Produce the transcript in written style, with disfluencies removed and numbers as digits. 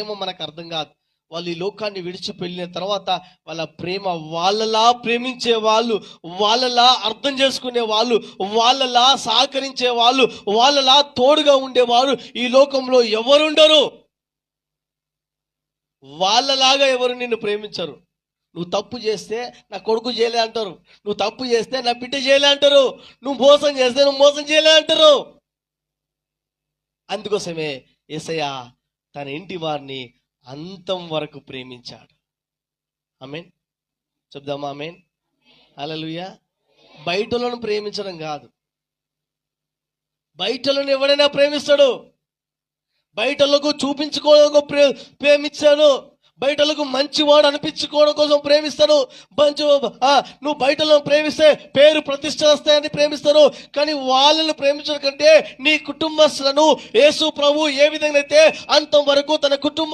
ఏమో మనకు అర్థం కాదు. వాళ్ళు ఈ లోకాన్ని విడిచిపెళ్ళిన తర్వాత వాళ్ళ ప్రేమ వాళ్ళలా ప్రేమించే వాళ్ళు, వాళ్ళలా అర్థం చేసుకునే వాళ్ళు, వాళ్ళలా సహకరించే వాళ్ళు, వాళ్ళలా తోడుగా ఉండేవారు ఈ లోకంలో ఎవరుండరు. వాళ్ళలాగా ఎవరు నిన్ను ప్రేమించరు. నువ్వు తప్పు చేస్తే నా కొడుకు చేయలే అంటారు, నువ్వు తప్పు చేస్తే నా బిడ్డ చేయలే అంటారు, నువ్వు మోసం చేస్తే నువ్వు మోసం చేయలే అంటారు. అందుకోసమే యేసయ్య తన ఇంటి వారిని అంతం వరకు ప్రేమించాడు. ఆమేన్ చెప్దామా? ఆమేన్ హల్లెలూయా. బయటలను ప్రేమించడం కాదు. బయటలను ఎవడైనా ప్రేమిస్తాడు. బయటలకు చూపించుకోవడం ప్రేమించాడు. బయటలకు మంచివాడు అనిపించుకోవడం కోసం ప్రేమిస్తాడు. నువ్వు బయటలో ప్రేమిస్తే పేరు ప్రతిష్ట వస్తాయని ప్రేమిస్తారు. కానీ వాళ్ళని ప్రేమించడం కంటే నీ కుటుంబస్తులను యేసు ప్రభు ఏ విధంగా అయితే అంతం వరకు తన కుటుంబ